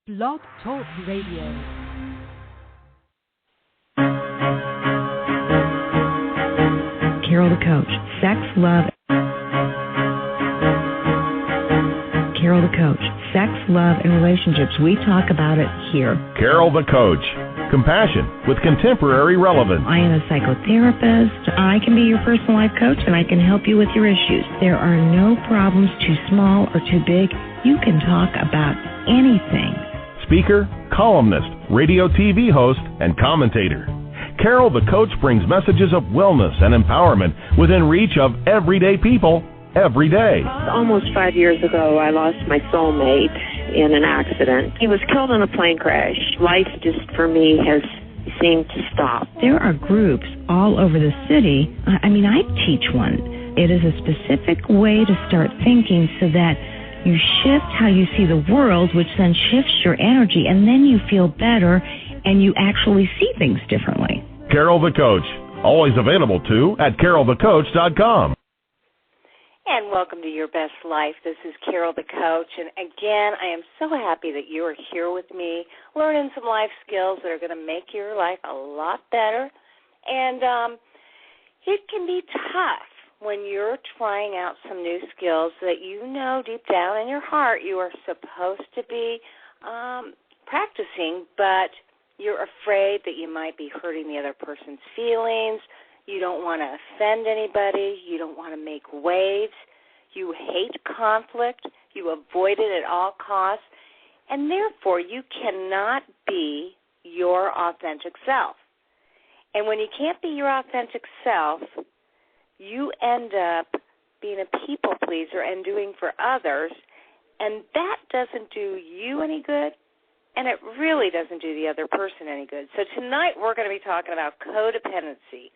Blog Talk Radio. Carol the Coach. Sex, love. Carol the Coach. Sex, love, and relationships. We talk about it here. Carol the Coach. Compassion with contemporary relevance. I am a psychotherapist. I can be your personal life coach, and I can help you with your issues. There are no problems too small or too big. You can talk about anything. Speaker, columnist, radio TV host, and commentator. Carol the Coach brings messages of wellness and empowerment within reach of everyday people every day. Almost 5 years ago, I lost my soulmate in an accident. He was killed in a plane crash. Life just, for me, has seemed to stop. There are groups all over the city. I teach one. It is a specific way to start thinking so that you shift how you see the world, which then shifts your energy, and then you feel better and you actually see things differently. Carol the Coach, always available too at carolthecoach.com. And welcome to Your Best Life. This is Carol the Coach, and again, I am so happy that you are here with me, learning some life skills that are going to make your life a lot better. And it can be tough when you're trying out some new skills that you know deep down in your heart you are supposed to be practicing, but you're afraid that you might be hurting the other person's feelings. You don't want to offend anybody. You don't want to make waves. You hate conflict. You avoid it at all costs. And therefore, you cannot be your authentic self. And when you can't be your authentic self, you end up being a people pleaser and doing for others, and that doesn't do you any good, and it really doesn't do the other person any good. So tonight we're going to be talking about codependency.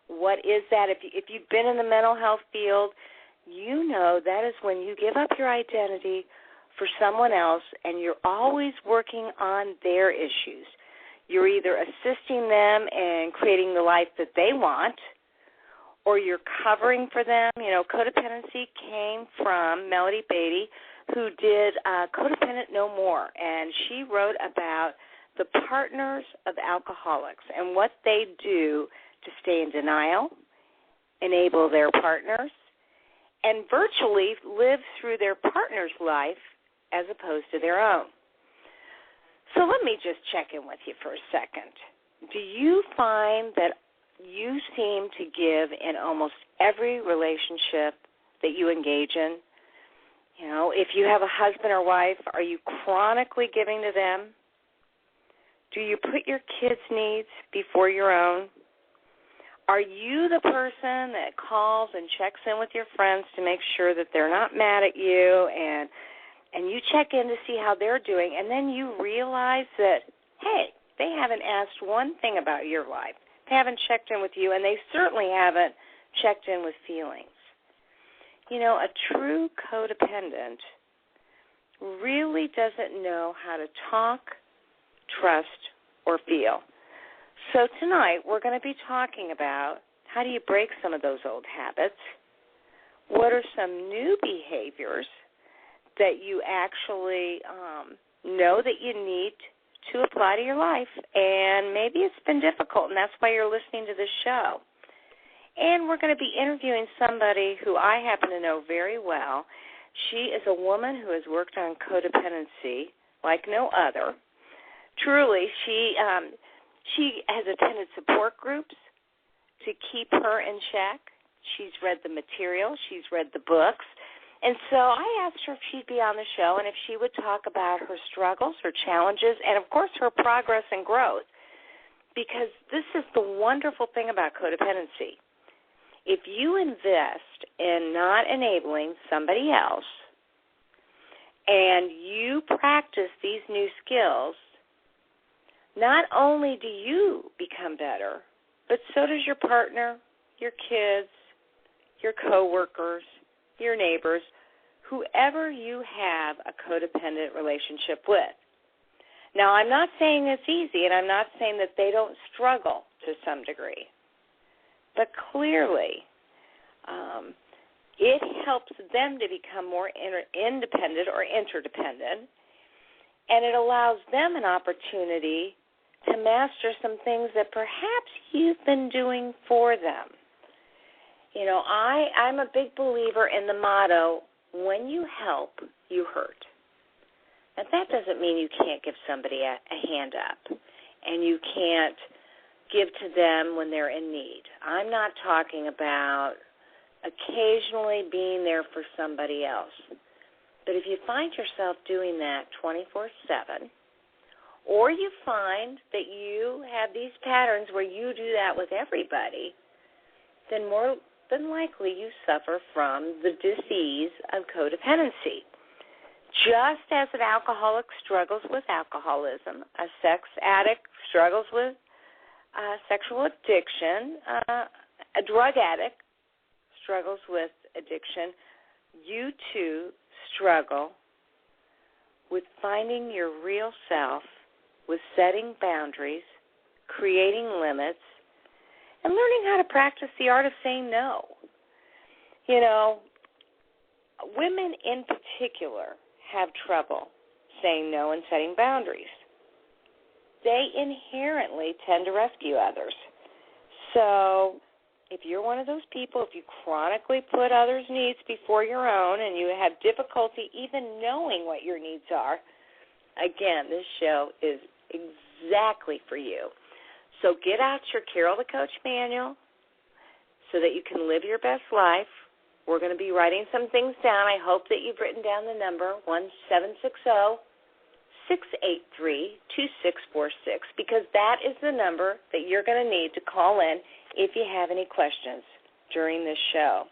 What is that? If you've been in the mental health field, you know that is when you give up your identity for someone else and you're always working on their issues. You're either assisting them in creating the life that they want, or you're covering for them. You know, codependency came from Melody Beatty, who did Codependent No More, and she wrote about the partners of alcoholics and what they do to stay in denial, enable their partners, and virtually live through their partner's life as opposed to their own. So let me just check in with you for a second. Do you find that you seem to give in almost every relationship that you engage in? You know, if you have a husband or wife, are you chronically giving to them? Do you put your kids' needs before your own? Are you the person that calls and checks in with your friends to make sure that they're not mad at you, and you check in to see how they're doing, and then you realize that, hey, they haven't asked one thing about your life. They haven't checked in with you, and they certainly haven't checked in with feelings. You know, a true codependent really doesn't know how to talk, trust, or feel. So tonight we're going to be talking about how do you break some of those old habits, what are some new behaviors that you actually know that you need to apply to your life, and maybe it's been difficult, and that's why you're listening to this show. And we're going to be interviewing somebody who I happen to know very well. She is a woman who has worked on codependency like no other. Truly, she has attended support groups to keep her in check. She's read the material. She's read the books. And so I asked her if she'd be on the show and if she would talk about her struggles, her challenges, and, of course, her progress and growth, because this is the wonderful thing about codependency. If you invest in not enabling somebody else and you practice these new skills, not only do you become better, but so does your partner, your kids, your coworkers, your neighbors, whoever you have a codependent relationship with. Now, I'm not saying it's easy, and I'm not saying that they don't struggle to some degree, but clearly it helps them to become more independent or interdependent, And it allows them an opportunity to master some things that perhaps you've been doing for them. You know, I'm a big believer in the motto, when you help, you hurt. Now, that doesn't mean you can't give somebody a hand up and you can't give to them when they're in need. I'm not talking about occasionally being there for somebody else. But if you find yourself doing that 24/7, or you find that you have these patterns where you do that with everybody, then more than likely you suffer from the disease of codependency. Just as an alcoholic struggles with alcoholism, a sex addict struggles with sexual addiction, a drug addict struggles with addiction, you too struggle with finding your real self, with setting boundaries, creating limits, and learning how to practice the art of saying no. You know, women in particular have trouble saying no and setting boundaries. They inherently tend to rescue others. So if you're one of those people, if you chronically put others' needs before your own and you have difficulty even knowing what your needs are, again, this show is exactly for you. So get out your Carol the Coach manual so that you can live your best life. We're going to be writing some things down. I hope that you've written down the number 1-760-683-2646 because that is the number that you're going to need to call in if you have any questions during this show.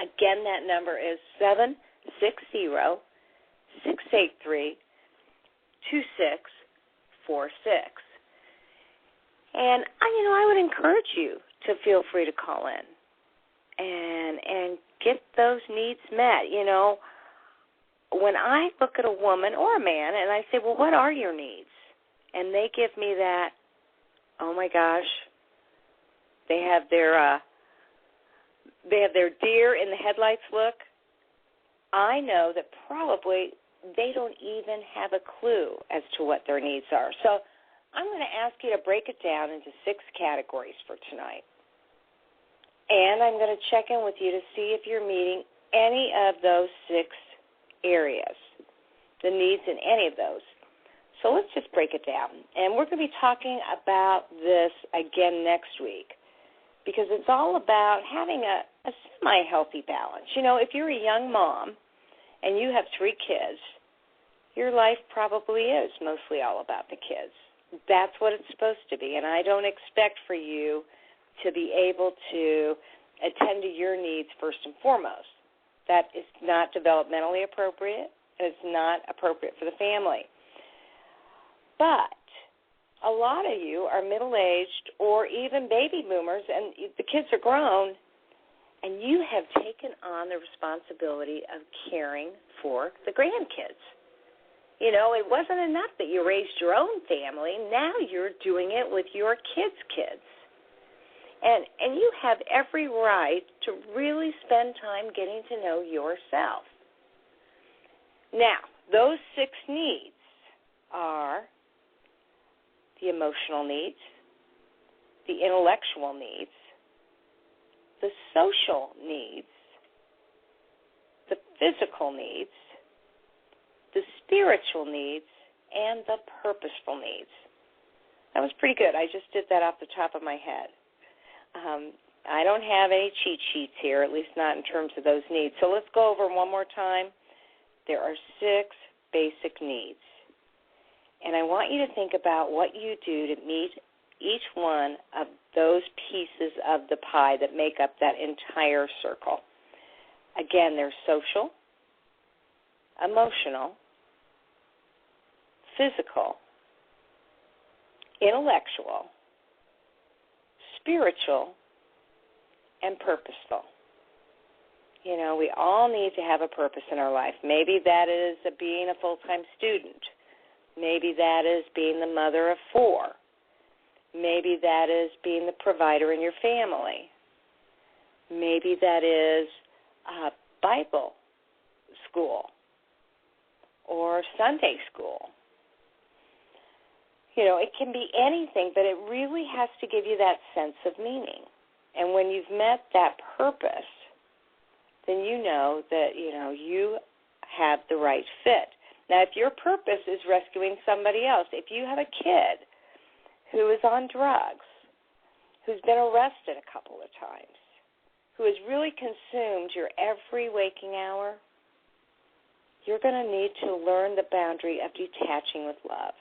Again, that number is 760-683-2646. And, I would encourage you to feel free to call in and get those needs met. You know, when I look at a woman or a man and I say, well, what are your needs? And they give me that, oh, my gosh, they have their deer in the headlights look, I know that probably they don't even have a clue as to what their needs are. So I'm going to ask you to break it down into 6 categories for tonight. And I'm going to check in with you to see if you're meeting any of those 6 areas, the needs in any of those. So let's just break it down. And we're going to be talking about this again next week because it's all about having a semi-healthy balance. You know, if you're a young mom and you have 3 kids, your life probably is mostly all about the kids. That's what it's supposed to be, and I don't expect for you to be able to attend to your needs first and foremost. That is not developmentally appropriate, and it's not appropriate for the family. But a lot of you are middle-aged or even baby boomers, and the kids are grown, and you have taken on the responsibility of caring for the grandkids. You know, it wasn't enough that you raised your own family. Now you're doing it with your kids' kids. And you have every right to really spend time getting to know yourself. Now, those 6 needs are the emotional needs, the intellectual needs, the social needs, the physical needs, the spiritual needs, and the purposeful needs. That was pretty good. I just did that off the top of my head. I don't have any cheat sheets here, at least not in terms of those needs. So let's go over one more time. There are 6 basic needs. And I want you to think about what you do to meet each one of those pieces of the pie that make up that entire circle. Again, there's social, emotional, physical, intellectual, spiritual, and purposeful. You know, we all need to have a purpose in our life. Maybe that is being a full-time student. Maybe that is being the mother of 4. Maybe that is being the provider in your family. Maybe that is Bible school. or Sunday school. You know, it can be anything, but it really has to give you that sense of meaning. And when you've met that purpose, then you know that, you know, you have the right fit. Now, if your purpose is rescuing somebody else, if you have a kid who is on drugs, who's been arrested a couple of times, who has really consumed your every waking hour, you're going to need to learn the boundary of detaching with love.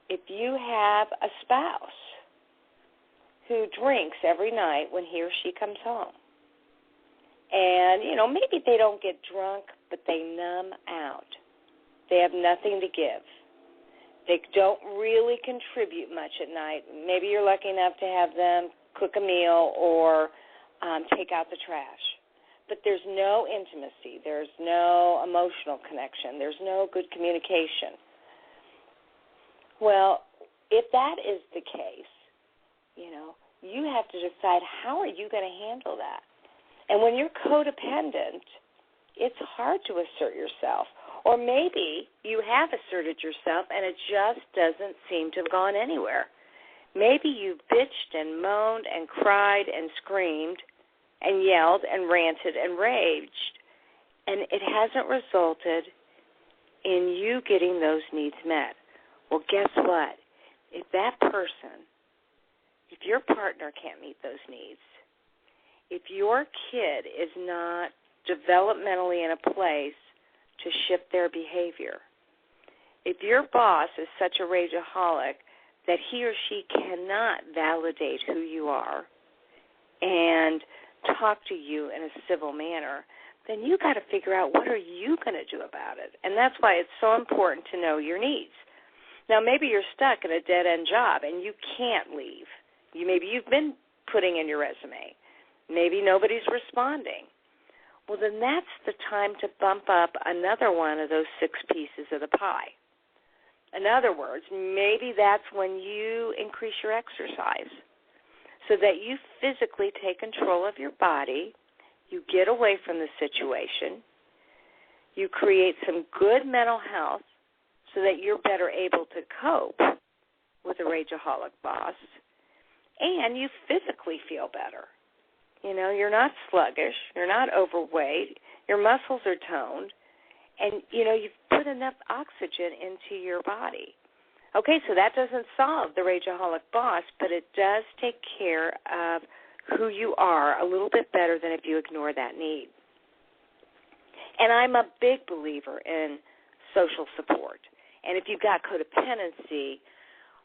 If you have a spouse who drinks every night when he or she comes home, and, you know, maybe they don't get drunk, but they numb out. They have nothing to give. They don't really contribute much at night. Maybe you're lucky enough to have them cook a meal or take out the trash. But there's no intimacy. There's no emotional connection. There's no good communication. Well, if that is the case, you know, you have to decide how are you going to handle that. And when you're codependent, it's hard to assert yourself. Or maybe you have asserted yourself and it just doesn't seem to have gone anywhere. Maybe you bitched and moaned and cried and screamed and yelled and ranted and raged, and it hasn't resulted in you getting those needs met. Well, guess what? If that person, if your partner can't meet those needs, if your kid is not developmentally in a place to shift their behavior, if your boss is such a rageaholic that he or she cannot validate who you are and talk to you in a civil manner, then you got to figure out what are you going to do about it. And that's why it's so important to know your needs. Now, maybe you're stuck in a dead-end job and you can't leave. Maybe you've been putting in your resume. Maybe nobody's responding. Well, then that's the time to bump up another one of those 6 pieces of the pie. In other words, maybe that's when you increase your exercise so that you physically take control of your body, you get away from the situation, you create some good mental health so that you're better able to cope with a rageaholic boss, and you physically feel better. You know, you're not sluggish, you're not overweight, your muscles are toned, and, you know, you've put enough oxygen into your body. Okay, so that doesn't solve the rageaholic boss, but it does take care of who you are a little bit better than if you ignore that need. And I'm a big believer in social support. And if you've got codependency,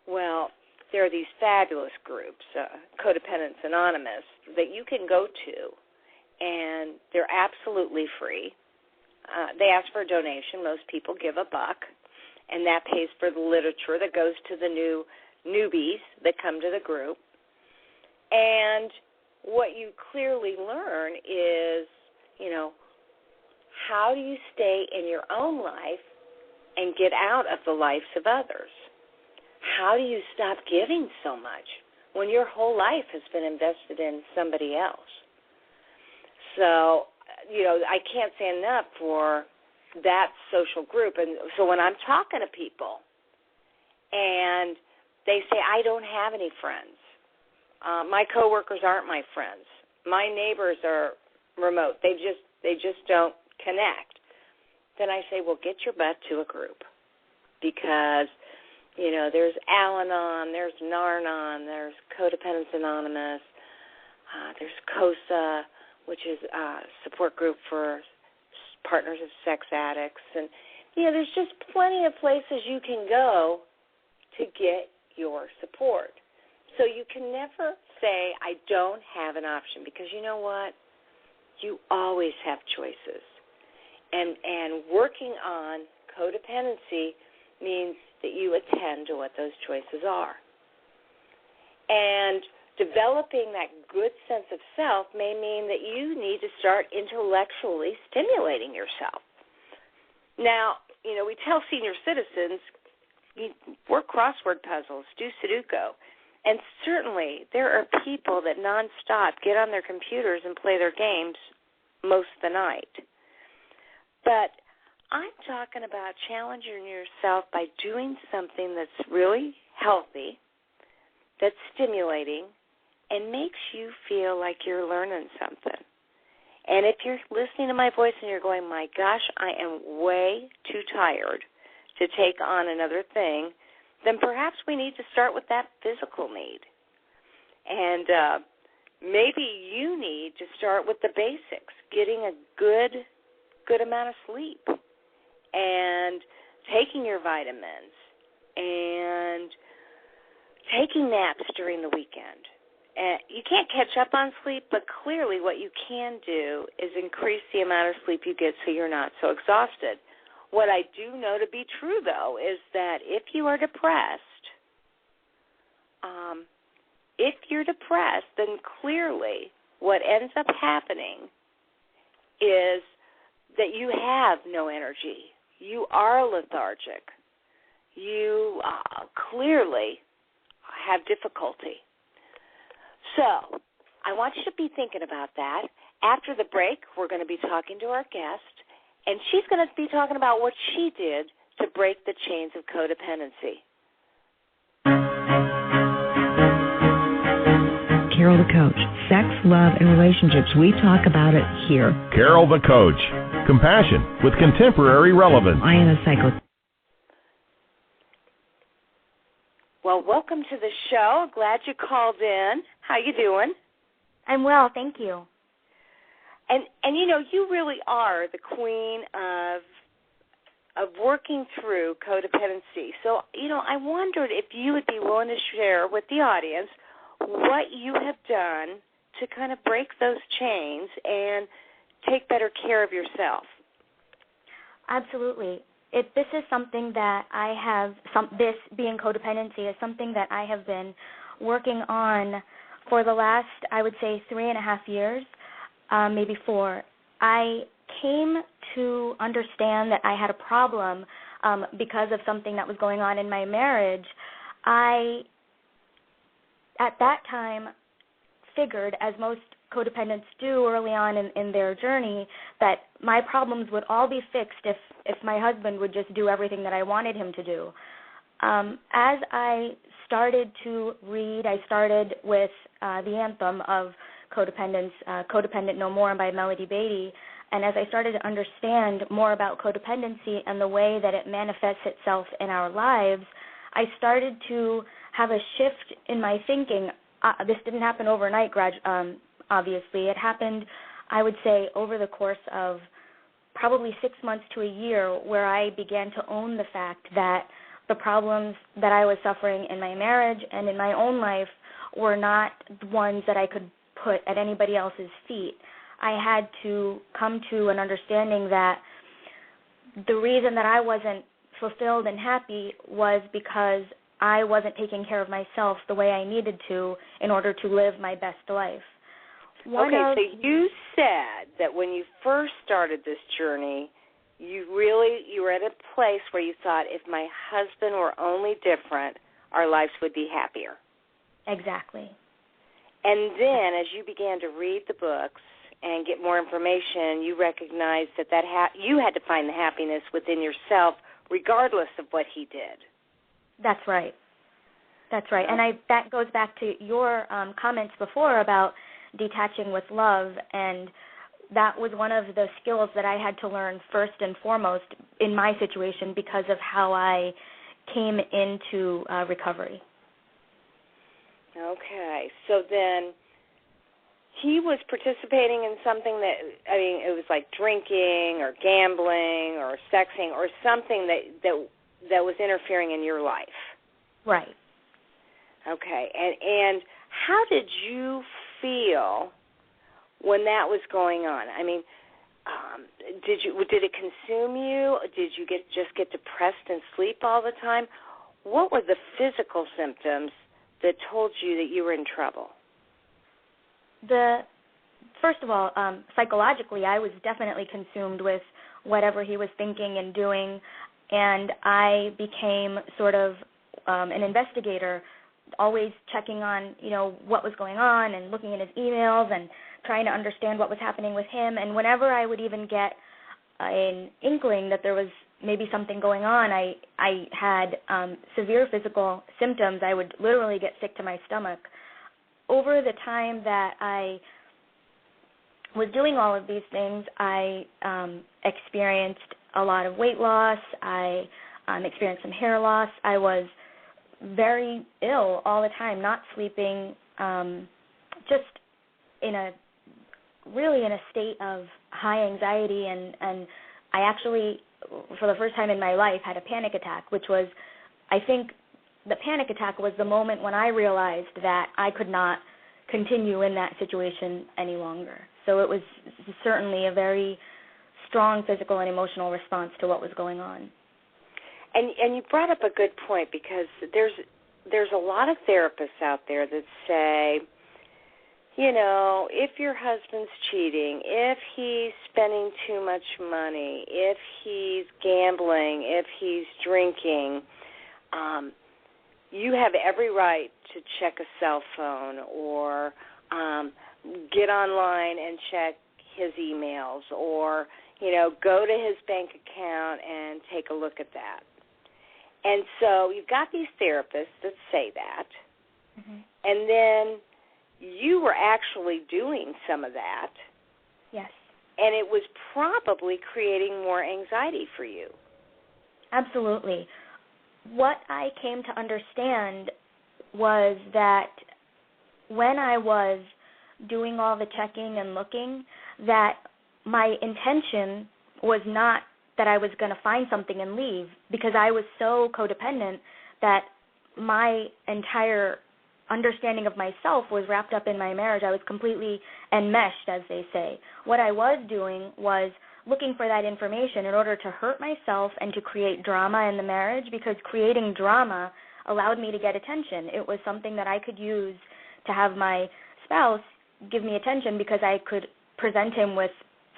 well, there are these fabulous groups, Codependence Anonymous, that you can go to, and they're absolutely free. They ask for a donation. Most people give $1, and that pays for the literature that goes to the new newbies that come to the group. And what you clearly learn is, you know, how do you stay in your own life and get out of the lives of others? How do you stop giving so much when your whole life has been invested in somebody else? So, you know, I can't say enough for that social group. And so when I'm talking to people and they say, I don't have any friends, my coworkers aren't my friends, my neighbors are remote, they just don't connect, then I say, well, get your butt to a group, because, you know, there's Al-Anon, there's Nar-Anon, there's Codependence Anonymous, there's COSA, which is a support group for partners of sex addicts. And, you know, there's just plenty of places you can go to get your support. So you can never say, I don't have an option, because you know what? You always have choices. And working on codependency means that you attend to what those choices are. And developing that good sense of self may mean that you need to start intellectually stimulating yourself. Now, you know, we tell senior citizens, work crossword puzzles, do Sudoku. And certainly there are people that nonstop get on their computers and play their games most of the night. But I'm talking about challenging yourself by doing something that's really healthy, that's stimulating, and makes you feel like you're learning something. And if you're listening to my voice and you're going, my gosh, I am way too tired to take on another thing, then perhaps we need to start with that physical need. And maybe you need to start with the basics, getting a good amount of sleep and taking your vitamins and taking naps during the weekend. You can't catch up on sleep, but clearly what you can do is increase the amount of sleep you get so you're not so exhausted. What I do know to be true, though, is that if you are depressed, then clearly what ends up happening is that you have no energy. You are lethargic. You clearly have difficulty. So I want you to be thinking about that. After the break, we're going to be talking to our guest, and she's going to be talking about what she did to break the chains of codependency. Carol the Coach. Sex, love, and relationships. We talk about it here. Carol the Coach. Compassion with contemporary relevance. I am a psycho. Well, welcome to the show. Glad you called in. How you doing? I'm well, thank you. And you know, you really are the queen of working through codependency. So, you know, I wondered if you would be willing to share with the audience what you have done to kind of break those chains and take better care of yourself. Absolutely. This is something that I have, this being codependency is something that I have been working on for the last, I would say, 3.5 years, maybe 4. I came to understand that I had a problem because of something that was going on in my marriage. I, at that time, figured, as most codependents do early on in their journey, that my problems would all be fixed if my husband would just do everything that I wanted him to do. As I started to read, I started with the anthem of codependence, Codependent No More by Melody Beattie, and as I started to understand more about codependency and the way that it manifests itself in our lives, I started to have a shift in my thinking. This didn't happen overnight, obviously. It happened, I would say, over the course of probably 6 months to a year, where I began to own the fact that the problems that I was suffering in my marriage and in my own life were not ones that I could put at anybody else's feet. I had to come to an understanding that the reason that I wasn't fulfilled and happy was because I wasn't taking care of myself the way I needed to in order to live my best life. So you said that when you first started this journey, you were at a place where you thought, if my husband were only different, our lives would be happier. Exactly. And then as you began to read the books and get more information, you recognized that you had to find the happiness within yourself regardless of what he did. That's right. That's right. And that goes back to your comments before about detaching with love, and that was one of the skills that I had to learn first and foremost in my situation because of how I came into recovery. Okay. So then he was participating in something that, I mean, it was like drinking or gambling or sexing or something that was interfering in your life. Right. Okay. And how did you feel when that was going on? I mean, did it consume you? Did you just get depressed and sleep all the time? What were the physical symptoms that told you that you were in trouble? First of all, psychologically, I was definitely consumed with whatever he was thinking and doing, and I became sort of an investigator, always checking on, what was going on and looking at his emails and trying to understand what was happening with him. And whenever I would even get an inkling that there was maybe something going on. I had severe physical symptoms. I would literally get sick to my stomach. Over the time that I was doing all of these things, I experienced a lot of weight loss. I experienced some hair loss. I was very ill all the time, not sleeping, just in a state of high anxiety, and I actually, for the first time in my life, had a panic attack, which was, I think the panic attack was the moment when I realized that I could not continue in that situation any longer. So it was certainly a very strong physical and emotional response to what was going on. And you brought up a good point, because there's a lot of therapists out there that say, if your husband's cheating, if he's spending too much money, if he's gambling, if he's drinking, you have every right to check a cell phone or get online and check his emails, or, go to his bank account and take a look at that. And so you've got these therapists that say that, and then you were actually doing some of that. Yes. And it was probably creating more anxiety for you. Absolutely. What I came to understand was that when I was doing all the checking and looking, that my intention was not that I was going to find something and leave, because I was so codependent that my entire understanding of myself was wrapped up in my marriage. I was completely enmeshed, as they say. What I was doing was looking for that information in order to hurt myself and to create drama in the marriage, because creating drama allowed me to get attention. It was something that I could use to have my spouse give me attention, because I could present him with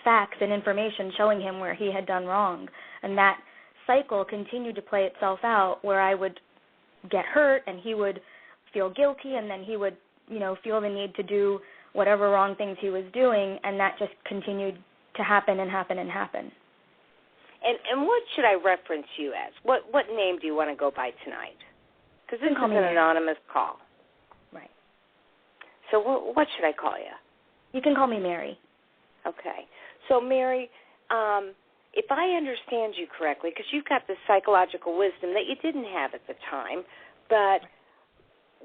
facts and information showing him where he had done wrong. And that cycle continued to play itself out, where I would get hurt and he would feel guilty, and then he would, feel the need to do whatever wrong things he was doing, and that just continued to happen and happen and happen. And what should I reference you as? What name do you want to go by tonight? Because this is an anonymous call. Right. So what should I call you? You can call me Mary. Okay. So, Mary, if I understand you correctly, because you've got this psychological wisdom that you didn't have at the time, but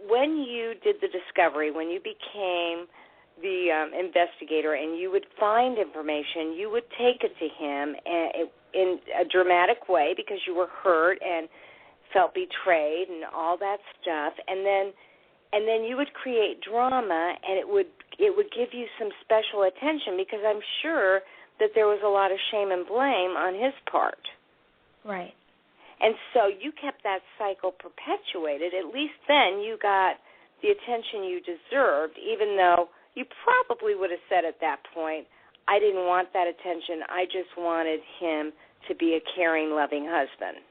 when you did the discovery, when you became the investigator and you would find information, you would take it to him in a dramatic way, because you were hurt and felt betrayed and all that stuff, and then you would create drama, and it would give you some special attention, because I'm sure that there was a lot of shame and blame on his part. Right. And so you kept that cycle perpetuated. At least then you got the attention you deserved, even though you probably would have said at that point, I didn't want that attention. I just wanted him to be a caring, loving husband.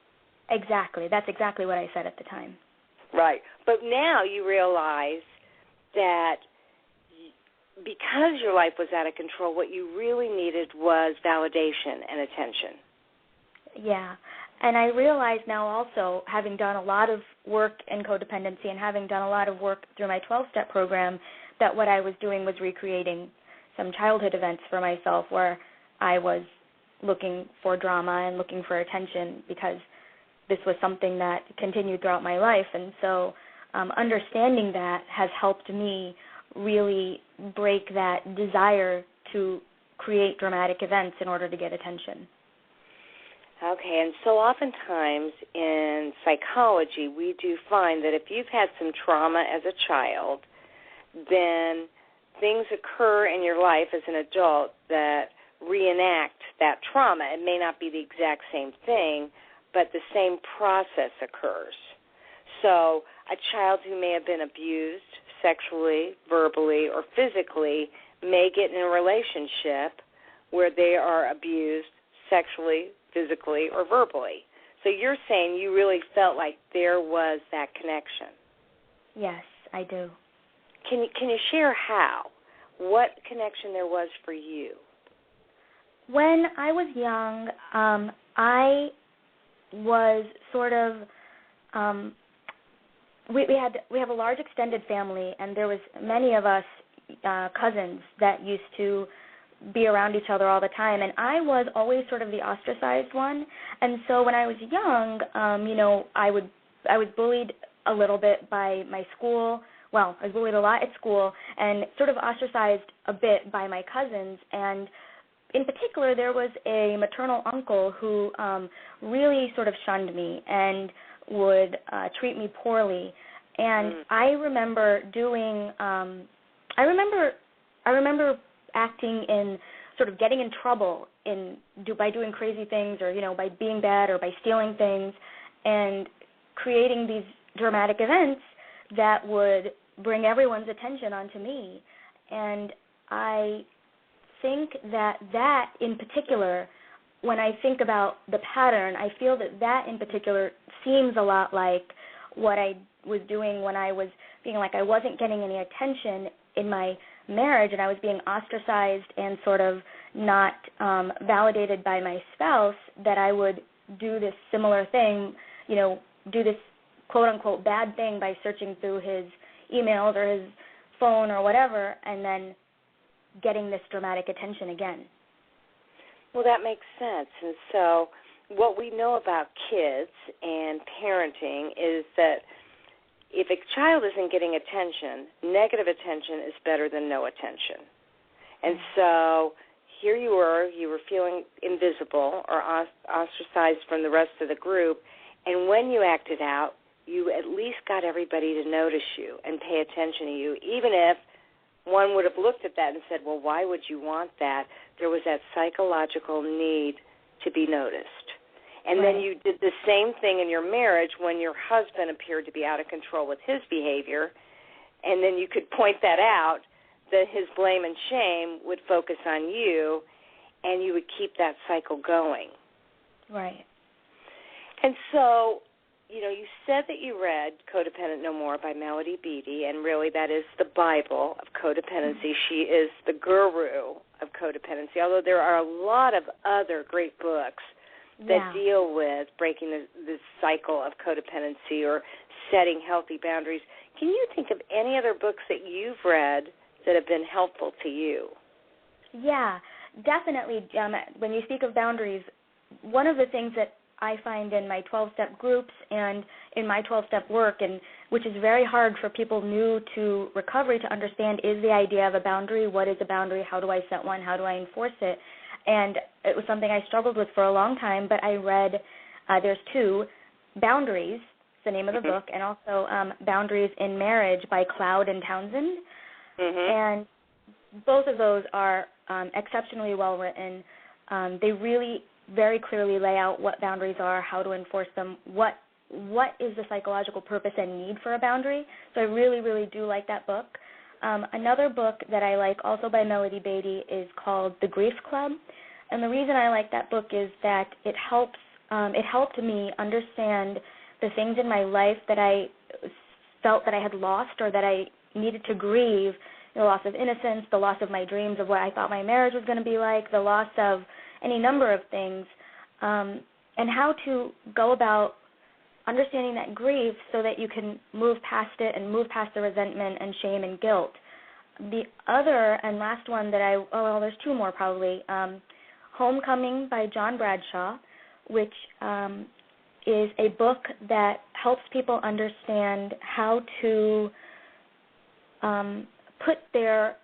Exactly. That's exactly what I said at the time. Right. But now you realize that because your life was out of control, what you really needed was validation and attention. Yeah. And I realize now also, having done a lot of work in codependency and having done a lot of work through my 12-step program, that what I was doing was recreating some childhood events for myself, where I was looking for drama and looking for attention, because this was something that continued throughout my life. And so understanding that has helped me really break that desire to create dramatic events in order to get attention. Okay, and so oftentimes in psychology, we do find that if you've had some trauma as a child, then things occur in your life as an adult that reenact that trauma. It may not be the exact same thing, but the same process occurs. So a child who may have been abused sexually, verbally, or physically may get in a relationship where they are abused sexually, physically, or verbally. So you're saying you really felt like there was that connection. Yes, I do. Can you share how? What connection there was for you? When I was young, I was sort of we have a large extended family, and there was many of us cousins that used to be around each other all the time, and I was always sort of the ostracized one. And so when I was young, I was bullied a little bit by my school. Well, I was bullied a lot at school and sort of ostracized a bit by my cousins. And in particular, there was a maternal uncle who really sort of shunned me and would treat me poorly. And I remember doing I remember acting in sort of getting in trouble by doing crazy things, or by being bad or by stealing things, and creating these dramatic events that would bring everyone's attention onto me. And I think that in particular, when I think about the pattern, I feel that in particular seems a lot like what I was doing when I was feeling like I wasn't getting any attention in my marriage, and I was being ostracized and sort of not validated by my spouse, that I would do this similar thing, do this quote-unquote bad thing by searching through his emails or his phone or whatever, and then getting this dramatic attention again. Well, that makes sense. And so what we know about kids and parenting is that if a child isn't getting attention, negative attention is better than no attention. And so here you were feeling invisible or ostracized from the rest of the group, and when you acted out, you at least got everybody to notice you and pay attention to you, even if one would have looked at that and said, well, why would you want that? There was that psychological need to be noticed. And then you did the same thing in your marriage when your husband appeared to be out of control with his behavior, and then you could point that out, that his blame and shame would focus on you, and you would keep that cycle going. Right. And so, you said that you read Codependent No More by Melody Beattie, and really that is the Bible of codependency. She is the guru of codependency, although there are a lot of other great books that deal with breaking the cycle of codependency or setting healthy boundaries. Can you think of any other books that you've read that have been helpful to you? Yeah, definitely. When you speak of boundaries, one of the things that I find in my 12-step groups and in my 12-step work, and which is very hard for people new to recovery to understand, is the idea of a boundary. What is a boundary? How do I set one? How do I enforce it? And it was something I struggled with for a long time, but I read, there's two, Boundaries, the name of the book, and also Boundaries in Marriage by Cloud and Townsend. And both of those are exceptionally well written. They really very clearly lay out what boundaries are, how to enforce them, what is the psychological purpose and need for a boundary. So I really, really do like that book. Another book that I like, also by Melody Beattie, is called The Grief Club. And the reason I like that book is that it helped me understand the things in my life that I felt that I had lost or that I needed to grieve, the loss of innocence, the loss of my dreams of what I thought my marriage was going to be like, the loss of any number of things, and how to go about understanding that grief so that you can move past it and move past the resentment and shame and guilt. The other and last one that there's two more probably, Homecoming by John Bradshaw, which is a book that helps people understand how to put their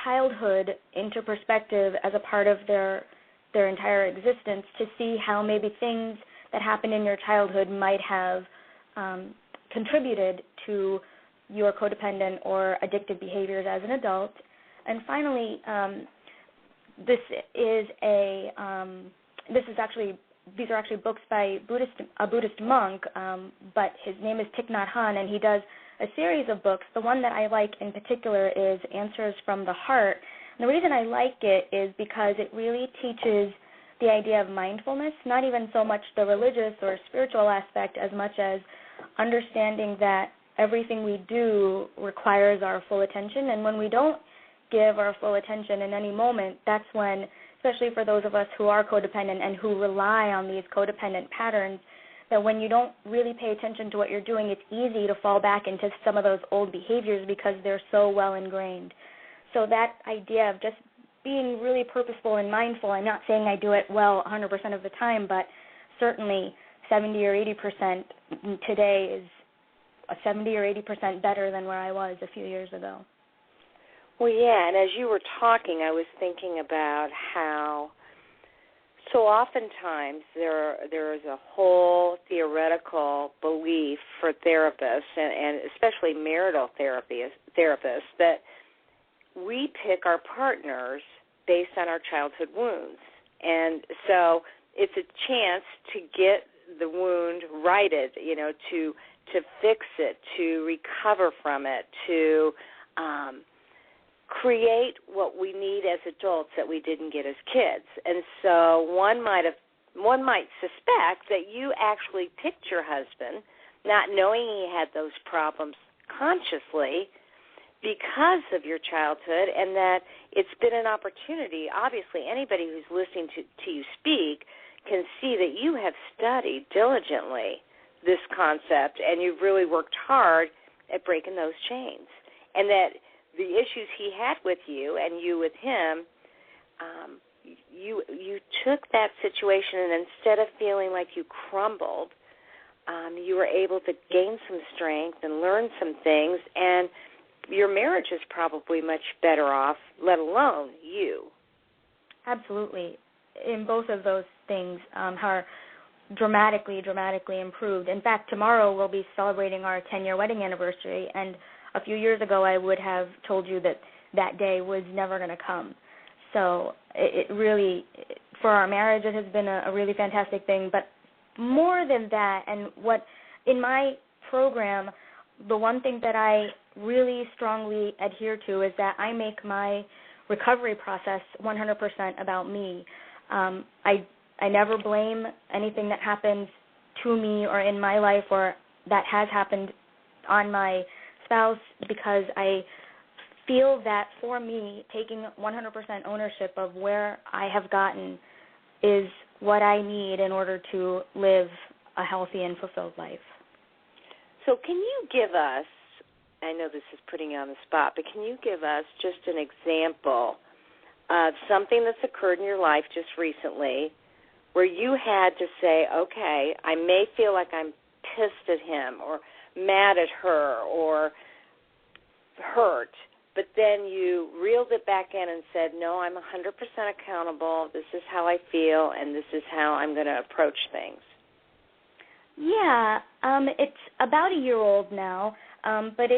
childhood into perspective as a part of their entire existence, to see how maybe things that happened in your childhood might have contributed to your codependent or addictive behaviors as an adult. And finally, these are actually books by a Buddhist monk, but his name is Thich Nhat Hanh, and he does a series of books. The one that I like in particular is Answers from the Heart. And the reason I like it is because it really teaches the idea of mindfulness, not even so much the religious or spiritual aspect as much as understanding that everything we do requires our full attention, and when we don't give our full attention in any moment, that's when especially for those of us who are codependent and who rely on these codependent patterns, that when you don't really pay attention to what you're doing, it's easy to fall back into some of those old behaviors because they're so well ingrained. So that idea of just being really purposeful and mindful, I'm not saying I do it well 100% of the time, but certainly 70 or 80% today is a 70 or 80% better than where I was a few years ago. Well, yeah, and as you were talking, I was thinking about how so oftentimes there is a whole theoretical belief for therapists, and especially marital therapists, that we pick our partners based on our childhood wounds. And so it's a chance to get the wound righted, to fix it, to recover from it, to create what we need as adults that we didn't get as kids. And so one might suspect that you actually picked your husband, not knowing he had those problems consciously because of your childhood, and that it's been an opportunity. Obviously, anybody who's listening to you speak can see that you have studied diligently this concept, and you've really worked hard at breaking those chains, and that the issues he had with you and you with him, you took that situation, and instead of feeling like you crumbled, you were able to gain some strength and learn some things, and your marriage is probably much better off, let alone you. Absolutely. In both of those things are dramatically improved. In fact, tomorrow we'll be celebrating our 10-year wedding anniversary, and a few years ago I would have told you that day was never going to come. So it really, for our marriage, it has been a really fantastic thing. But more than that, and what in my program, the one thing that I really strongly adhere to is that I make my recovery process 100% about me. I never blame anything that happens to me or in my life or that has happened on my spouse, because I feel that for me, taking 100% ownership of where I have gotten is what I need in order to live a healthy and fulfilled life. So can you give us, I know this is putting you on the spot, but can you give us just an example of something that's occurred in your life just recently where you had to say, okay, I may feel like I'm pissed at him or mad at her or hurt, but then you reeled it back in and said, no, I'm 100% accountable, this is how I feel, and this is how I'm going to approach things? Yeah, it's about a year old now, but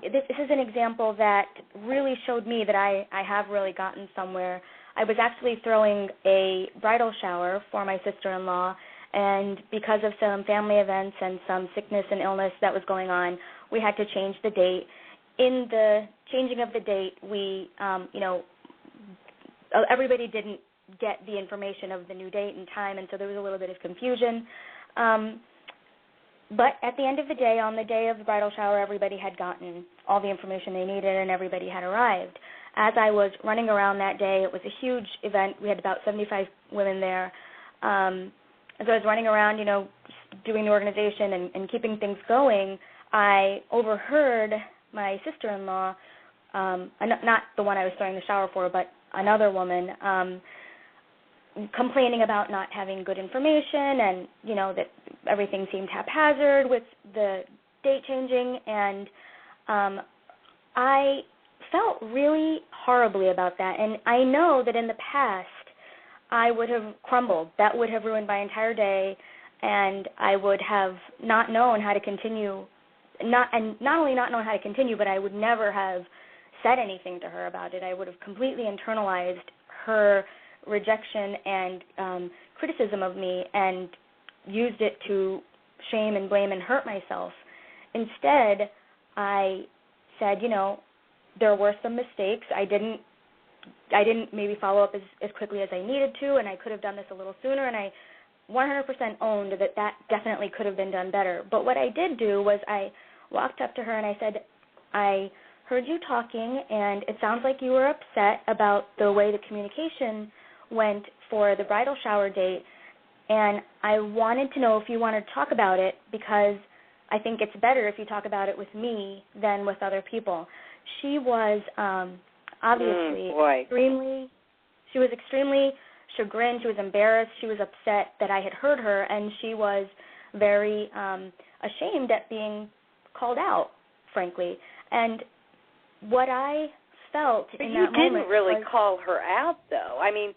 this is an example that really showed me that I have really gotten somewhere. I was actually throwing a bridal shower for my sister-in-law, and because of some family events and some sickness and illness that was going on, we had to change the date. In the changing of the date, we, everybody didn't get the information of the new date and time, and so there was a little bit of confusion. But at the end of the day, on the day of the bridal shower, everybody had gotten all the information they needed and everybody had arrived. As I was running around that day, it was a huge event. We had about 75 women there. As I was running around, doing the organization and keeping things going, I overheard my sister-in-law, not the one I was throwing the shower for, but another woman, complaining about not having good information and, that everything seemed haphazard with the date changing. And I felt really horribly about that. And I know that in the past I would have crumbled. That would have ruined my entire day, and I would have not known how to continue, not only not known how to continue, but I would never have said anything to her about it. I would have completely internalized her rejection and criticism of me and used it to shame and blame and hurt myself. Instead, I said, there were some mistakes. I didn't maybe follow up as quickly as I needed to, and I could have done this a little sooner, and I 100% owned that definitely could have been done better. But what I did do was I walked up to her and I said, I heard you talking, and it sounds like you were upset about the way the communication went for the bridal shower date, and I wanted to know if you wanted to talk about it because I think it's better if you talk about it with me than with other people. She was obviously extremely chagrined. She was embarrassed. She was upset that I had hurt her, and she was very ashamed at being called out, frankly. And what I felt in that moment... But you didn't really call her out, though. I mean,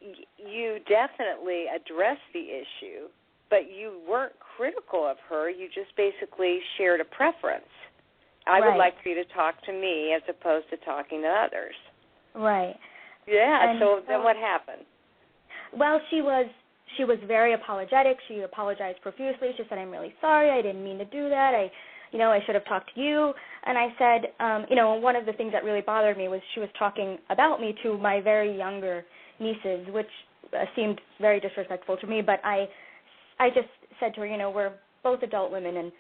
you definitely addressed the issue, but you weren't critical of her. You just basically shared a preference. I would like for you to talk to me as opposed to talking to others. Right. Yeah, so then what happened? Well, she was very apologetic. She apologized profusely. She said, "I'm really sorry. I didn't mean to do that. I should have talked to you." And I said, one of the things that really bothered me was she was talking about me to my very younger nieces, which seemed very disrespectful to me. But I just said to her, we're both adult women,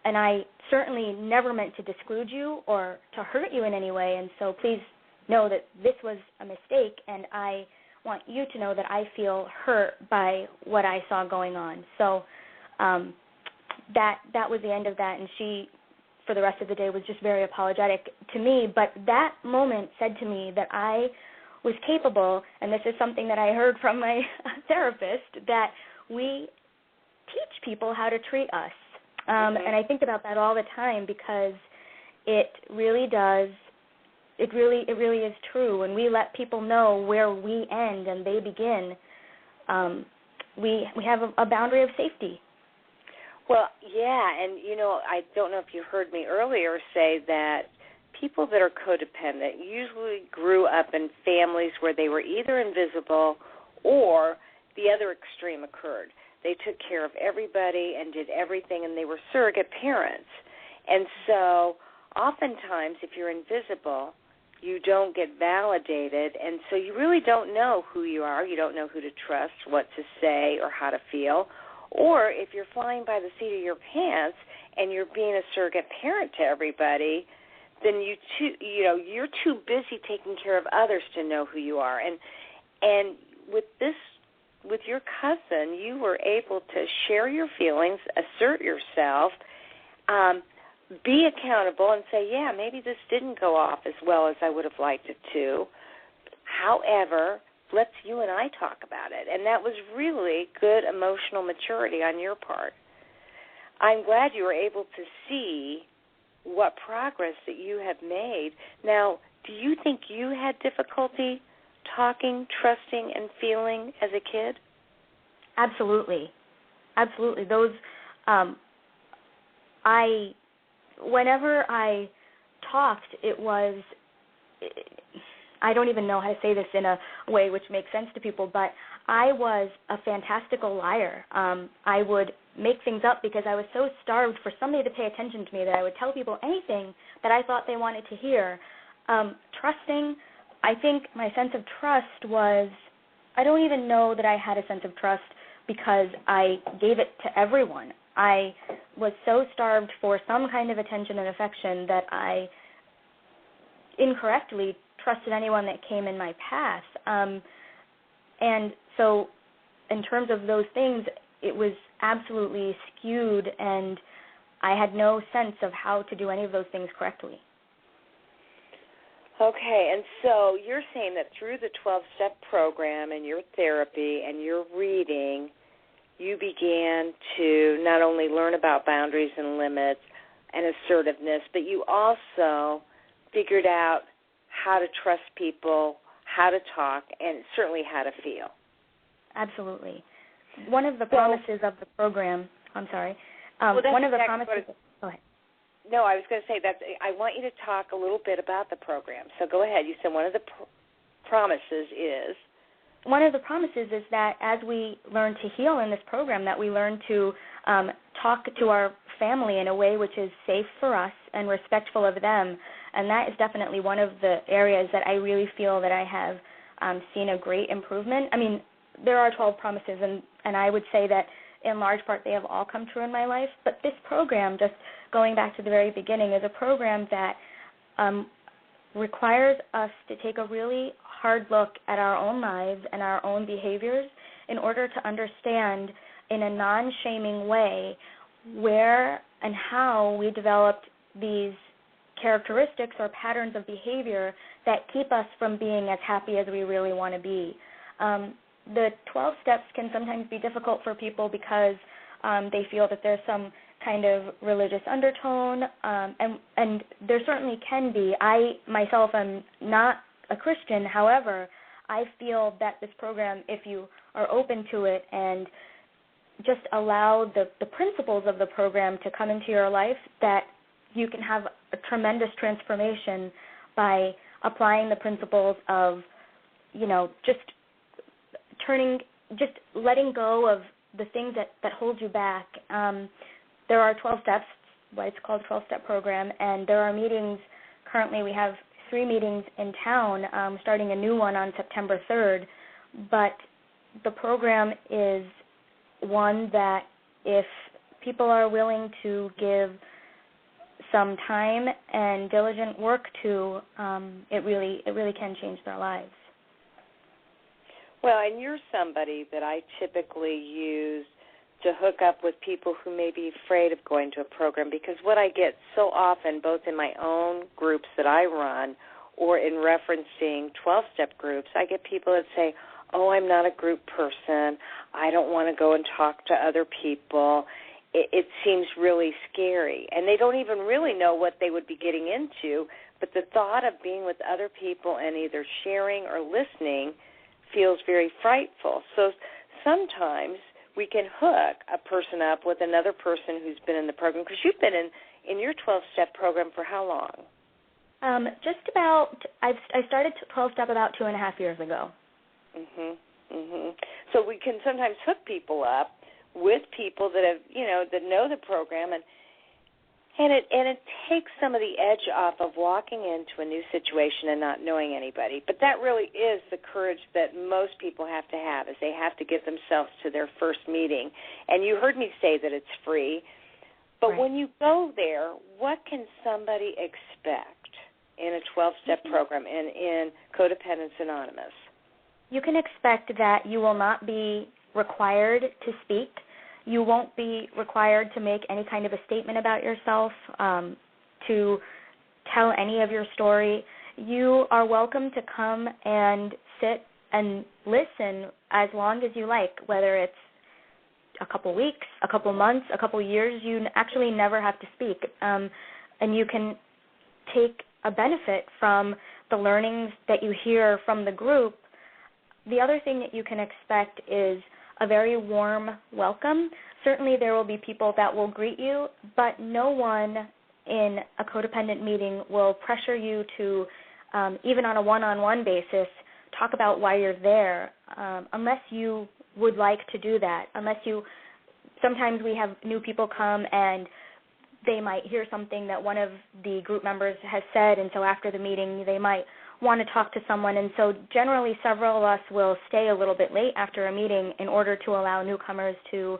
and I certainly never meant to disclude you or to hurt you in any way. And so please know that this was a mistake, and I want you to know that I feel hurt by what I saw going on. So that was the end of that, and she, for the rest of the day, was just very apologetic to me. But that moment said to me that I was capable, and this is something that I heard from my therapist, that we teach people how to treat us. And I think about that all the time because it really does. It really is true. When we let people know where we end and they begin, we have a boundary of safety. Well, yeah, and, I don't know if you heard me earlier say that people that are codependent usually grew up in families where they were either invisible or the other extreme occurred. They took care of everybody and did everything, and they were surrogate parents. And so oftentimes if you're invisible, you don't get validated, and so you really don't know who you are. You don't know who to trust, what to say, or how to feel. Or if you're flying by the seat of your pants and you're being a surrogate parent to everybody, then you're too busy taking care of others to know who you are. And with your cousin, you were able to share your feelings, assert yourself, be accountable and say, yeah, maybe this didn't go off as well as I would have liked it to. However, let's you and I talk about it. And that was really good emotional maturity on your part. I'm glad you were able to see what progress that you have made. Now, do you think you had difficulty talking, trusting, and feeling as a kid? Absolutely. Absolutely. Those, whenever I talked, it was, I don't even know how to say this in a way which makes sense to people, but I was a fantastical liar. I would make things up because I was so starved for somebody to pay attention to me that I would tell people anything that I thought they wanted to hear. Trusting, I think my sense of trust was, I don't even know that I had a sense of trust because I gave it to everyone. I was so starved for some kind of attention and affection that I incorrectly trusted anyone that came in my path. And so in terms of those things, it was absolutely skewed, and I had no sense of how to do any of those things correctly. Okay, and so you're saying that through the 12-step program and your therapy and your reading, you began to not only learn about boundaries and limits and assertiveness, but you also figured out how to trust people, how to talk, and certainly how to feel. Absolutely. One of the promises of the program, I'm sorry, one of the promises, go ahead. No, I was going to say that I want you to talk a little bit about the program. So go ahead. You said one of the promises is? One of the promises is that as we learn to heal in this program, that we learn to talk to our family in a way which is safe for us and respectful of them. And that is definitely one of the areas that I really feel that I have seen a great improvement. I mean, there are 12 promises, and I would say that in large part they have all come true in my life. But this program, just going back to the very beginning, is a program that requires us to take a really hard look at our own lives and our own behaviors in order to understand in a non-shaming way where and how we developed these characteristics or patterns of behavior that keep us from being as happy as we really want to be. The 12 steps can sometimes be difficult for people because they feel that there's some kind of religious undertone, and there certainly can be. I myself am not a Christian. However, I feel that this program, if you are open to it and just allow the principles of the program to come into your life, that you can have a tremendous transformation by applying the principles of, just letting go of the things that hold you back. There are 12 steps, why it's called 12-step program, and there are meetings. Currently we have 3 meetings in town, starting a new one on September 3rd, but the program is one that if people are willing to give some time and diligent work to, it really can change their lives. Well, and you're somebody that I typically use to hook up with people who may be afraid of going to a program, because what I get so often, both in my own groups that I run or in referencing 12-step groups, I get people that say, oh, I'm not a group person. I don't want to go and talk to other people. It seems really scary. And they don't even really know what they would be getting into, but the thought of being with other people and either sharing or listening feels very frightful. So sometimes we can hook a person up with another person who's been in the program, because you've been in your 12-step program for how long? I started 12-step about 2.5 years ago. So we can sometimes hook people up with people that have, that know the program, and it takes some of the edge off of walking into a new situation and not knowing anybody. But that really is the courage that most people have to have, is they have to get themselves to their first meeting. And you heard me say that it's free, but right. When you go there, what can somebody expect in a 12-step program and in Codependence Anonymous? You can expect that you will not be required to speak. You won't be required to make any kind of a statement about yourself, to tell any of your story. You are welcome to come and sit and listen as long as you like, whether it's a couple weeks, a couple months, a couple years. You actually never have to speak, and you can take a benefit from the learnings that you hear from the group. The other thing that you can expect is a very warm welcome. Certainly there will be people that will greet you, but no one in a codependent meeting will pressure you to, even on a one-on-one basis, talk about why you're there, unless you would like to do that. Sometimes we have new people come and they might hear something that one of the group members has said, and so after the meeting they might want to talk to someone, and so generally several of us will stay a little bit late after a meeting in order to allow newcomers to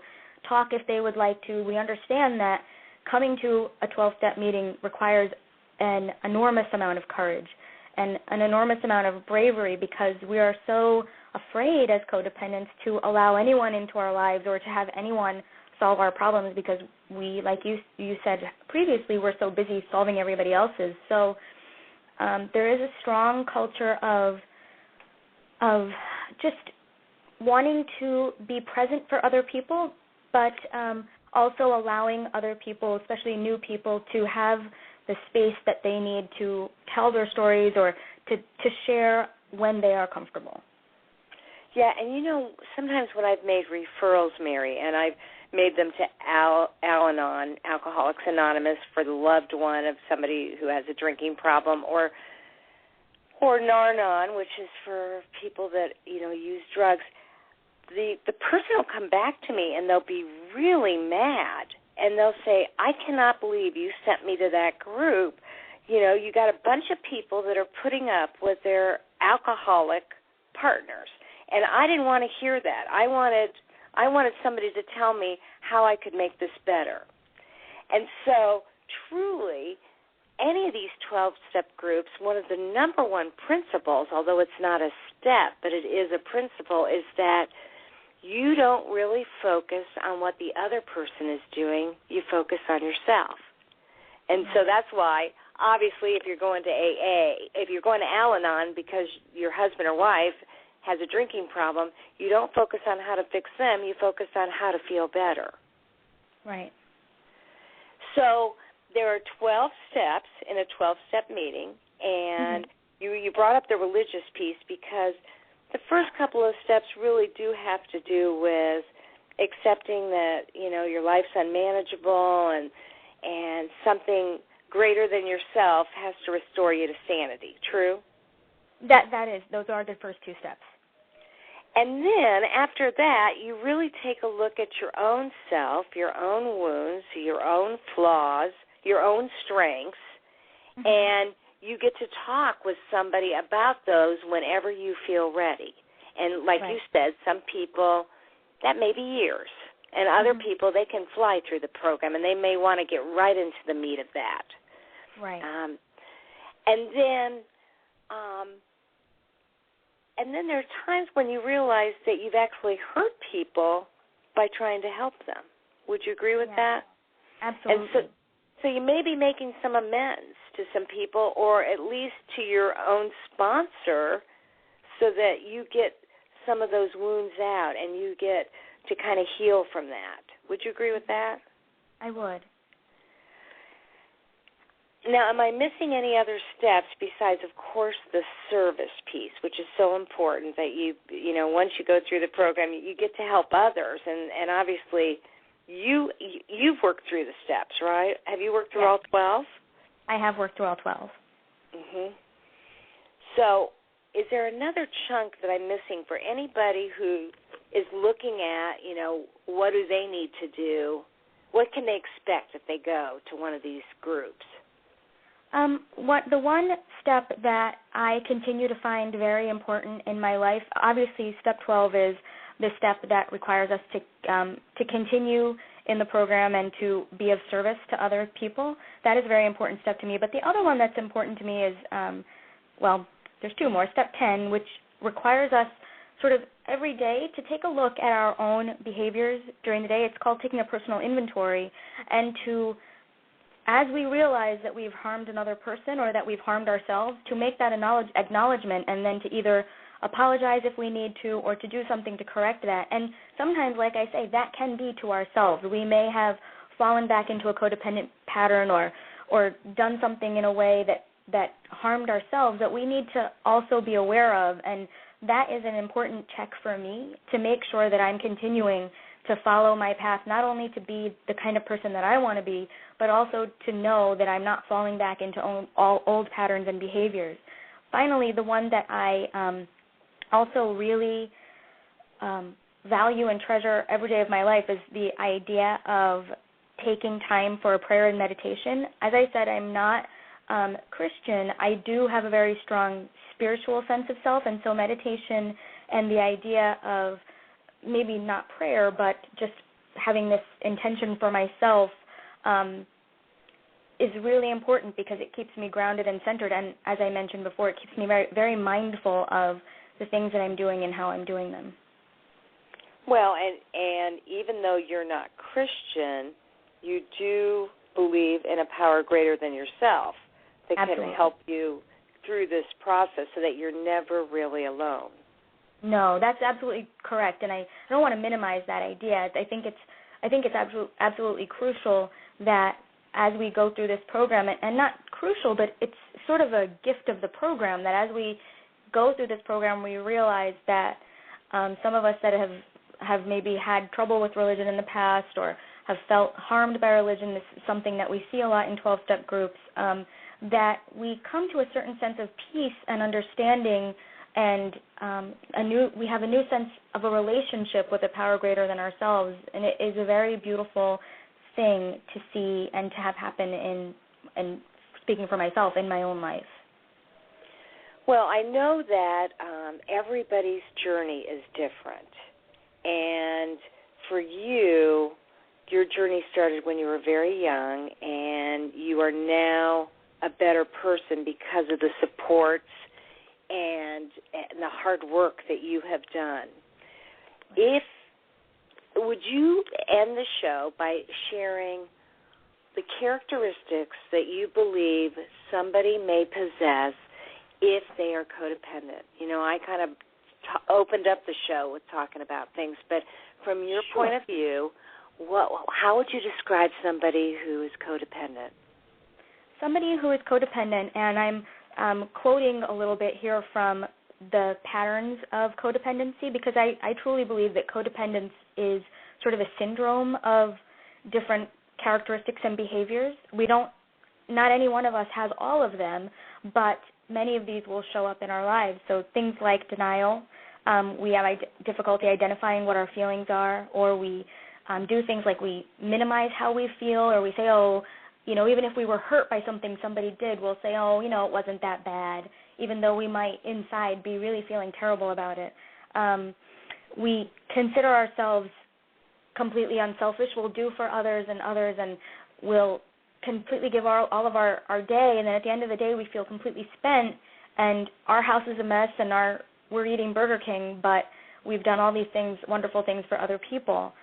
talk if they would like to. We understand that coming to a 12-step meeting requires an enormous amount of courage and an enormous amount of bravery, because we are so afraid as codependents to allow anyone into our lives or to have anyone solve our problems, because we, like you said previously, we're so busy solving everybody else's. So there is a strong culture of just wanting to be present for other people, but also allowing other people, especially new people, to have the space that they need to tell their stories or to share when they are comfortable. Yeah, and sometimes when I've made referrals, Mary, and I've made them to Al-Anon, Alcoholics Anonymous, for the loved one of somebody who has a drinking problem, or Nar-Anon, which is for people that, use drugs, the person will come back to me and they'll be really mad, and they'll say, I cannot believe you sent me to that group. You got a bunch of people that are putting up with their alcoholic partners, and I didn't want to hear that. I wanted somebody to tell me how I could make this better. And so truly, any of these 12-step groups, one of the number one principles, although it's not a step, but it is a principle, is that you don't really focus on what the other person is doing. You focus on yourself. And so that's why, obviously, if you're going to AA, if you're going to Al-Anon because your husband or wife has a drinking problem, you don't focus on how to fix them. You focus on how to feel better. Right. So there are 12 steps in a 12-step meeting, and you brought up the religious piece because the first couple of steps really do have to do with accepting that, your life's unmanageable and something greater than yourself has to restore you to sanity. True? That is. Those are the first two steps. And then after that, you really take a look at your own self, your own wounds, your own flaws, your own strengths, and you get to talk with somebody about those whenever you feel ready. And like you said, some people, that may be years. And other people, they can fly through the program, and they may want to get right into the meat of that. Right. And then there are times when you realize that you've actually hurt people by trying to help them. Would you agree with that? Absolutely. And so you may be making some amends to some people, or at least to your own sponsor, so that you get some of those wounds out and you get to kind of heal from that. Would you agree with that? I would. Now, am I missing any other steps besides, of course, the service piece, which is so important that once you go through the program, you get to help others, and obviously you've worked through the steps, right? Have you worked through all 12? I have worked through all 12. So is there another chunk that I'm missing for anybody who is looking at, what do they need to do? What can they expect if they go to one of these groups? The one step that I continue to find very important in my life, obviously step 12 is the step that requires us to continue in the program and to be of service to other people. That is a very important step to me. But the other one that's important to me is, there's two more. Step 10, which requires us sort of every day to take a look at our own behaviors during the day. It's called taking a personal inventory, and to, as we realize that we've harmed another person or that we've harmed ourselves, to make that acknowledgement and then to either apologize if we need to or to do something to correct that. And sometimes, like I say, that can be to ourselves. We may have fallen back into a codependent pattern or done something in a way that harmed ourselves that we need to also be aware of. And that is an important check for me to make sure that I'm continuing to follow my path, not only to be the kind of person that I want to be, but also to know that I'm not falling back into all old patterns and behaviors. Finally, the one that I also really value and treasure every day of my life is the idea of taking time for a prayer and meditation. As I said, I'm not Christian. I do have a very strong spiritual sense of self, and so meditation and the idea of maybe not prayer, but just having this intention for myself is really important because it keeps me grounded and centered, and as I mentioned before, it keeps me very, very mindful of the things that I'm doing and how I'm doing them. Well, and even though you're not Christian, you do believe in a power greater than yourself that Absolutely. Can help you through this process so that you're never really alone. No, that's absolutely correct, and I don't want to minimize that idea. I think it's absolutely crucial that as we go through this program, and not crucial, but it's sort of a gift of the program, that as we go through this program, we realize that some of us that have maybe had trouble with religion in the past or have felt harmed by religion, this is something that we see a lot in 12-step groups, that we come to a certain sense of peace and understanding, and we have a new sense of a relationship with a power greater than ourselves, and it is a very beautiful thing to see and to have happen in speaking for myself, in my own life. Well, I know that everybody's journey is different, and for you, your journey started when you were very young, and you are now a better person because of the supports and the hard work that you have done. Would you end the show by sharing the characteristics that you believe somebody may possess if they are codependent? You know, I kind of opened up the show with talking about things, but from your point of view, how would you describe somebody who is codependent? Somebody who is codependent, and I'm quoting a little bit here from the patterns of codependency, because I truly believe that codependence is sort of a syndrome of different characteristics and behaviors. Not any one of us has all of them, but many of these will show up in our lives. So things like denial, we have difficulty identifying what our feelings are, or we do things like we minimize how we feel, or we say, even if we were hurt by something somebody did, we'll say, it wasn't that bad, even though we might inside be really feeling terrible about it. We consider ourselves completely unselfish. We'll do for others, and we'll completely give all of our day, and then at the end of the day we feel completely spent, and our house is a mess, and we're eating Burger King, but we've done all these things, wonderful things for other people.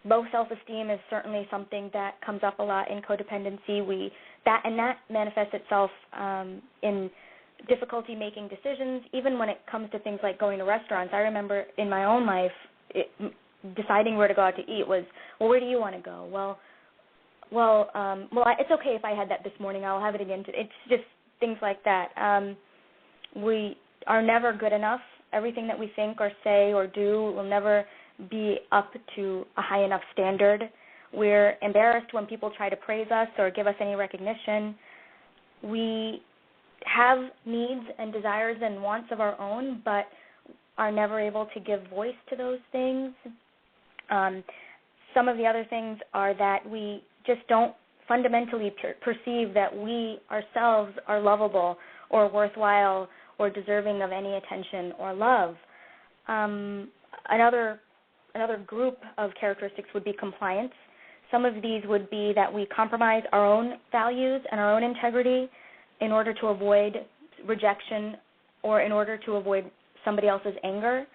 Low self-esteem is certainly something that comes up a lot in codependency. That manifests itself in difficulty making decisions, even when it comes to things like going to restaurants. I remember in my own life, deciding where to go out to eat was, where do you want to go? It's okay if I had that this morning. I'll have it again. It's just things like that. We are never good enough. Everything that we think or say or do will never be up to a high enough standard. We're embarrassed when people try to praise us or give us any recognition. We have needs and desires and wants of our own, but are never able to give voice to those things. Some of the other things are that we just don't fundamentally perceive that we ourselves are lovable or worthwhile or deserving of any attention or love. Another group of characteristics would be compliance. Some of these would be that we compromise our own values and our own integrity in order to avoid rejection or in order to avoid somebody else's anger.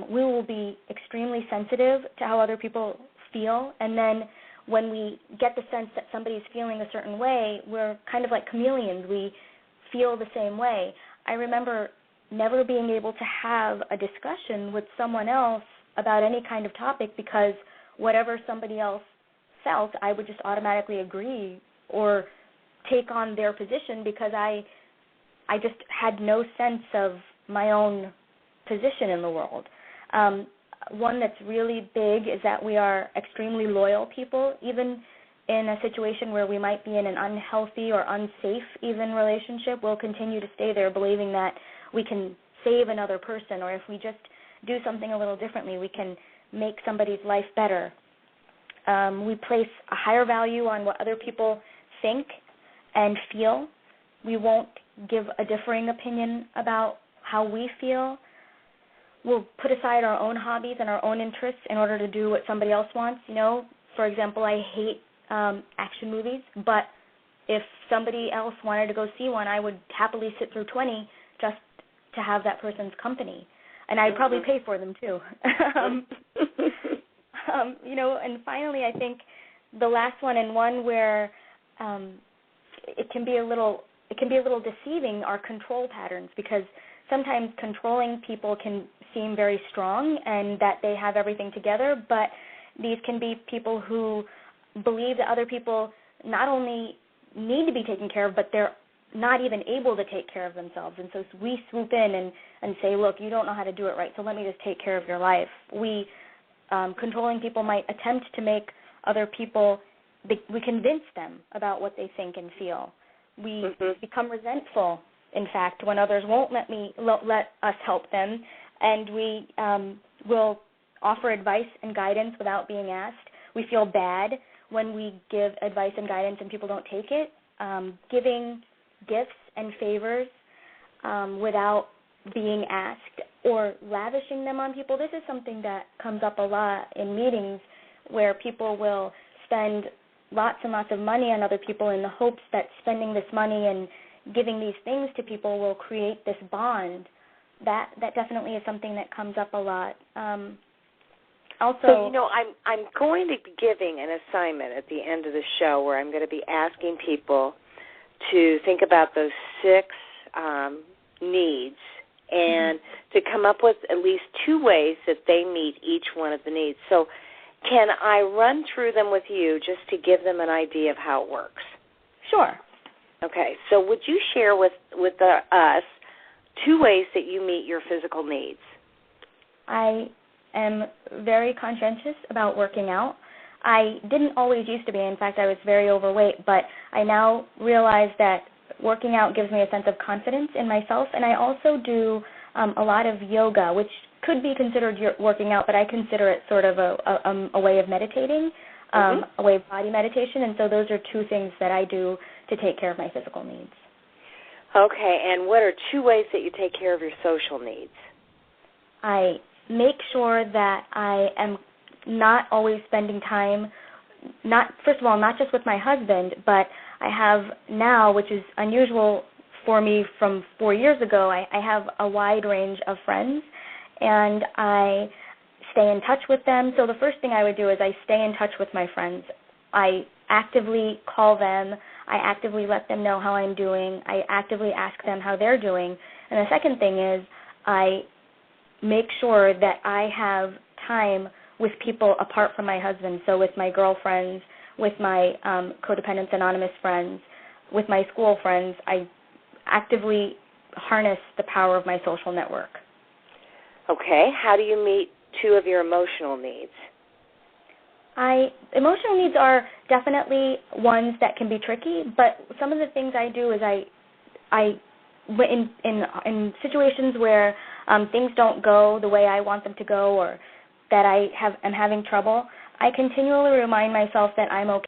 We will be extremely sensitive to how other people feel, and then when we get the sense that somebody's feeling a certain way, we're kind of like chameleons. We feel the same way. I remember never being able to have a discussion with someone else about any kind of topic because whatever somebody else felt, I would just automatically agree or take on their position because I just had no sense of my own position in the world. One that's really big is that we are extremely loyal people, even in a situation where we might be in an unhealthy or unsafe even relationship. We'll continue to stay there believing that we can save another person, or if we just do something a little differently, we can make somebody's life better. We place a higher value on what other people think and feel. We won't give a differing opinion about how we feel. We'll put aside our own hobbies and our own interests in order to do what somebody else wants. For example, I hate action movies, but if somebody else wanted to go see one, I would happily sit through 20 just to have that person's company. And I'd probably pay for them too. And finally, I think the last one, and one where it can be a little deceiving, are control patterns, because sometimes controlling people can seem very strong and that they have everything together, but these can be people who believe that other people not only need to be taken care of, but they're not even able to take care of themselves. And so we swoop in and say, look, you don't know how to do it right, so let me just take care of your life. Controlling people might attempt to make other people, we convince them about what they think and feel. We become resentful, in fact, when others won't let us help them, and we will offer advice and guidance without being asked. We feel bad when we give advice and guidance and people don't take it. Giving gifts and favors without being asked, or lavishing them on people. This is something that comes up a lot in meetings where people will spend lots and lots of money on other people in the hopes that spending this money and giving these things to people will create this bond. That definitely is something that comes up a lot. Also, so, I'm going to be giving an assignment at the end of the show where I'm going to be asking people to think about those 6 needs and to come up with at least 2 ways that they meet each one of the needs. So can I run through them with you just to give them an idea of how it works? Sure. Okay, so would you share with us 2 ways that you meet your physical needs? I am very conscientious about working out. I didn't always used to be. In fact, I was very overweight, but I now realize that working out gives me a sense of confidence in myself, and I also do a lot of yoga, which could be considered working out, but I consider it sort of a way of meditating, a way of body meditation, and so those are 2 things that I do to take care of my physical needs. Okay, and what are 2 ways that you take care of your social needs? I make sure that I am not always spending time, first of all, not just with my husband, but I have now, which is unusual for me from 4 years ago, I have a wide range of friends, and I stay in touch with them. So the first thing I would do is I stay in touch with my friends. I actively call them. I actively let them know how I'm doing. I actively ask them how they're doing. And the second thing is I make sure that I have time with people apart from my husband, so with my girlfriends, with my Codependence Anonymous friends, with my school friends. I actively harness the power of my social network. Okay. How do you meet 2 of your emotional needs? Emotional needs are definitely ones that can be tricky, but some of the things I do is in situations where things don't go the way I want them to go or that I'm having trouble, I continually remind myself that I'm okay.